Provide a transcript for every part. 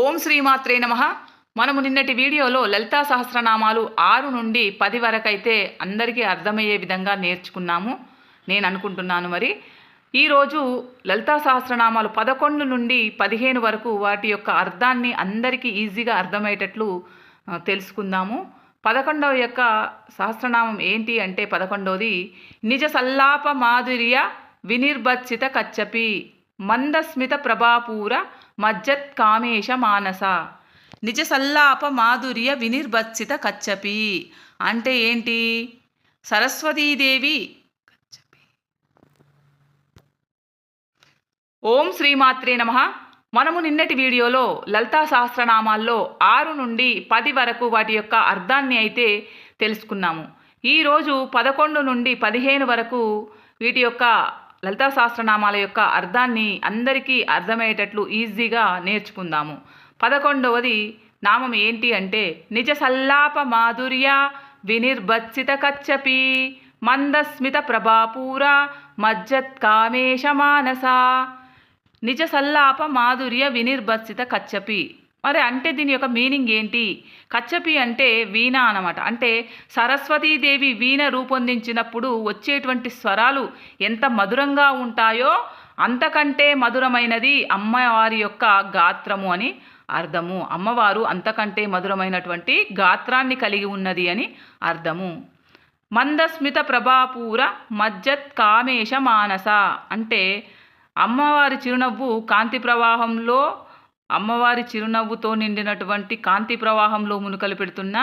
ఓం శ్రీమాత్రే నమః. మనము నిన్నటి వీడియోలో లలితా సహస్రనామాలు 6 నుండి 10 వరకైతే అందరికీ అర్థమయ్యే విధంగా నేర్చుకున్నాము నేను అనుకుంటున్నాను. మరి ఈరోజు లలితా సహస్రనామాలు 11 నుండి 15 వరకు వాటి యొక్క అర్థాన్ని అందరికీ ఈజీగా అర్థమయ్యేటట్లు తెలుసుకుందాము. 11వ యొక్క సహస్రనామం ఏంటి అంటే 11వది నిజ సల్లాప మాధుర్య వినిర్భత్సిత కచ్చపి మందస్మిత ప్రభాపూర మజ్జత్ కామేశ మానస. నిజ సల్లాప మాధుర్య వినిర్భత్సిత కచ్చపి అంటే ఏంటి? సరస్వతీదేవి. ఓం శ్రీమాత్రే నమః. మనము నిన్నటి వీడియోలో లలితా సహస్రనామాల్లో 6 నుండి 10 వరకు వాటి యొక్క అర్థాన్ని అయితే తెలుసుకున్నాము. ఈరోజు 11 నుండి 15 వరకు వీటి యొక్క లలితా సహస్రనామాల యొక్క అర్థాన్ని అందరికీ అర్థమయ్యేటట్లు ఈజీగా నేర్చుకుందాము. 11వది నామం ఏంటి అంటే నిజ సల్లాప మాధుర్య వినిర్భత్సిత కచ్చపి మందస్మిత ప్రభాపూర మజ్జత్ కామేశ మానస. నిజ సల్లాప మాధుర్య వినిర్భత్సిత కచ్చపి. మరి అంటే దీని యొక్క మీనింగ్ ఏంటి? కచ్చపి అంటే వీణ అన్నమాట. అంటే సరస్వతీదేవి వీణ రూపొందించినప్పుడు వచ్చేటువంటి స్వరాలు ఎంత మధురంగా ఉంటాయో అంతకంటే మధురమైనది అమ్మవారి యొక్క గాత్రము అని అర్థము. అమ్మవారు అంతకంటే మధురమైనటువంటి గాత్రాన్ని కలిగి ఉన్నది అని అర్థము. మందస్మిత ప్రభాపూర మజ్జత్ కామేశ మానస అంటే అమ్మవారి చిరునవ్వు కాంతి ప్రవాహంలో, అమ్మవారి చిరునవ్వుతో నిండినటువంటి కాంతి ప్రవాహంలో మునుకలు పెడుతున్న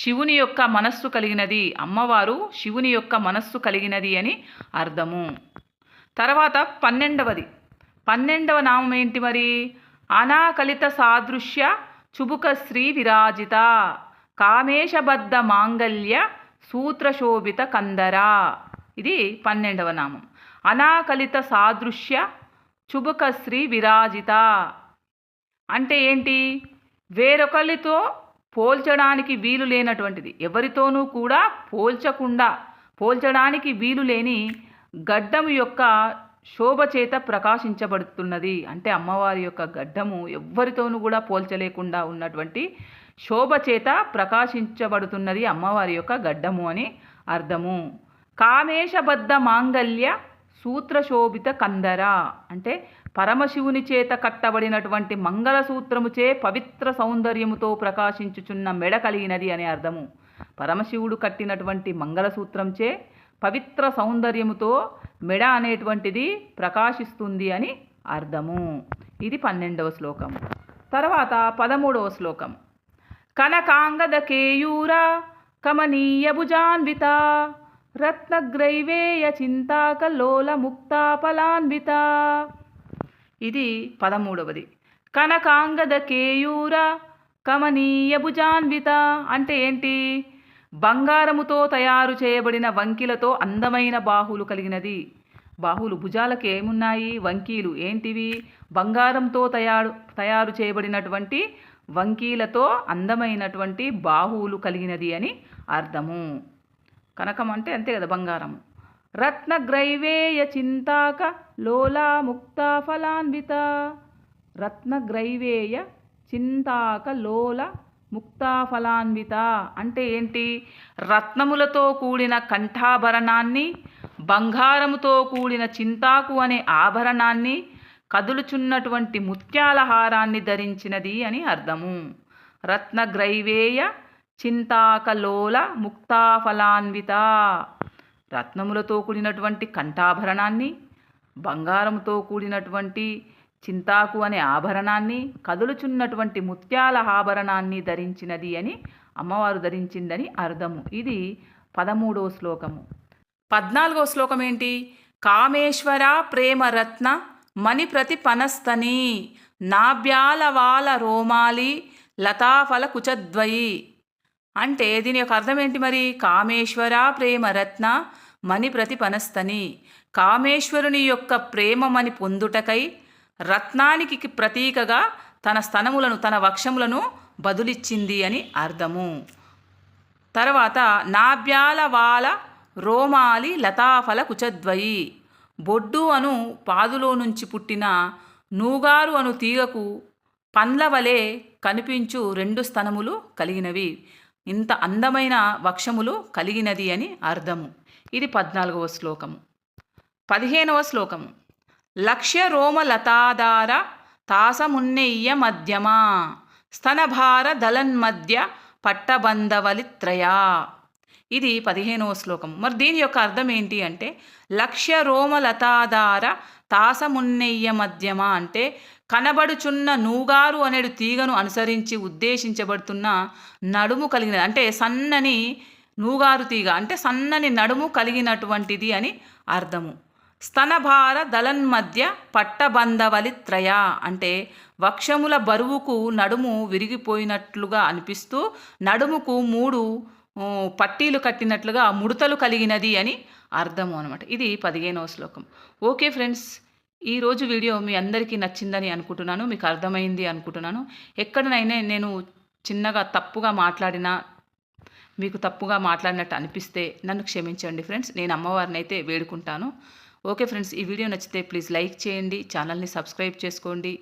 శివుని యొక్క మనస్సు కలిగినది. అమ్మవారు శివుని యొక్క మనస్సు కలిగినది అని అర్థము. తర్వాత 12వ నామం ఏంటి మరి? అనాకలిత సాదృశ్య చుబుక శ్రీ విరాజిత కామేశబద్ధ మాంగల్య సూత్రశోభిత కందర. ఇది 12వ నామం. అనాకలిత సాదృశ్య చుబుక శ్రీ విరాజిత అంటే ఏంటి? వేరొకరితో పోల్చడానికి వీలు లేనటువంటిది, ఎవరితోనూ కూడా పోల్చడానికి వీలు లేని గడ్డము యొక్క శోభ చేత ప్రకాశించబడుతున్నది. అంటే అమ్మవారి యొక్క గడ్డము ఎవ్వరితోనూ కూడా పోల్చలేకుండా ఉన్నటువంటి శోభ చేత ప్రకాశించబడుతున్నది అమ్మవారి యొక్క గడ్డము అని అర్థము. కామేశబద్ధ మాంగల్య సూత్రశోభిత కందర అంటే పరమశివుని చేత కట్టబడినటువంటి మంగళసూత్రముచే పవిత్ర సౌందర్యముతో ప్రకాశించుచున్న మెడ కలిగినది అనే అర్థము. పరమశివుడు కట్టినటువంటి మంగళసూత్రంచే పవిత్ర సౌందర్యముతో మెడ అనేటువంటిది ప్రకాశిస్తుంది అని అర్థము. ఇది 12వ శ్లోకం. తర్వాత 13వ శ్లోకం. కనకాంగద కేయూర కమనీయ భుజాన్విత రత్నగ్రైవేయ చింతాకలోల ముక్తాఫలాన్విత. ఇది 13వది. కనకాంగద కేయూర కమనీయ భుజాన్విత అంటే ఏంటి? బంగారముతో తయారు చేయబడిన వంకీలతో అందమైన బాహువులు కలిగినది. బాహువులు, భుజాలకు ఏమున్నాయి? వంకీలు. ఏంటివి? బంగారంతో తయారు చేయబడినటువంటి వంకీలతో అందమైనటువంటి బాహువులు కలిగినది అని అర్థము. కనకం అంటే అంతే కదా, బంగారము. రత్నగ్రైవేయ చింతాక లోలా ముక్తా ఫలాన్విత. రత్నగ్రైవేయ చింతాక లోల ముక్తా ఫలాన్విత అంటే ఏంటి? రత్నములతో కూడిన కంఠాభరణాన్ని, బంగారముతో కూడిన చింతాకు అనే ఆభరణాన్ని, కదులుచున్నటువంటి ముత్యాల హారాన్ని ధరించినది అని అర్థము. రత్నగ్రైవేయ చింతాకలోల ముక్తాఫలాన్విత. రత్నములతో కూడినటువంటి కంఠాభరణాన్ని, బంగారంతో కూడినటువంటి చింతాకు అనే ఆభరణాన్ని, కదులుచున్నటువంటి ముత్యాల ఆభరణాన్ని ధరించినది అని అమ్మవారు ధరించిందని అర్థము. ఇది 13వ శ్లోకము. 14వ శ్లోకం ఏంటి? కామేశ్వర ప్రేమరత్న మణిప్రతి పనస్తని నాభ్యాలవాల రోమాలి లతాఫల కుచద్వయి అంటే దీని యొక్క అర్థం ఏంటి మరి? కామేశ్వర ప్రేమరత్న మణి ప్రతిపనస్తని. కామేశ్వరుని యొక్క ప్రేమమని పొందుటకై రత్నానికి ప్రతీకగా తన స్తనములను, తన వక్షములను బదులిచ్చింది అని అర్థము. తర్వాత నాభ్యాల వాల రోమాలి లతాఫల కుచద్వయి. బొడ్డు అను పాదులో నుంచి పుట్టిన నూగారు అను తీగకు పండ్ల వలె కనిపించు 2 స్తనములు కలిగినవి, ఇంత అందమైన వక్షములు కలిగినది అని అర్థము. ఇది 14వ శ్లోకము. 15వ శ్లోకము. లక్ష్య రోమ లతాధార తాసమున్నెయ్య మధ్యమా స్తనభార దళన్మధ్య పట్టబంధవలిత్రయా. ఇది 15వ శ్లోకం. మరి దీని యొక్క అర్థం ఏంటి అంటే, లక్ష్య రోమలతాధార తాసమున్నెయ్య మధ్యమ అంటే కనబడుచున్న నూగారు అనేడు తీగను అనుసరించి ఉద్దేశించబడుతున్న నడుము కలిగినది, అంటే సన్నని నూగారు తీగ అంటే సన్నని నడుము కలిగినటువంటిది అని అర్థము. స్తనభార దళన్మధ్య పట్టబంధవలిత్రయ అంటే వక్షముల బరువుకు నడుము విరిగిపోయినట్లుగా అనిపిస్తూ నడుముకు 3 పట్టీలు కట్టినట్లుగా ముడతలు కలిగినది అని అర్థము అనమాట. ఇది 15వ శ్లోకం. ఓకే ఫ్రెండ్స్, ఈరోజు వీడియో మీ అందరికీ నచ్చిందని అనుకుంటున్నాను, మీకు అర్థమైంది అనుకుంటున్నాను. ఎక్కడనైనా నేను చిన్నగా తప్పుగా మాట్లాడినా, మీకు తప్పుగా మాట్లాడినట్టు అనిపిస్తే నన్ను క్షమించండి ఫ్రెండ్స్. నేను అమ్మవారిని అయితే వేడుకుంటాను. ఓకే ఫ్రెండ్స్, ఈ వీడియో నచ్చితే ప్లీజ్ లైక్ చేయండి, ఛానల్ని సబ్స్క్రైబ్ చేసుకోండి.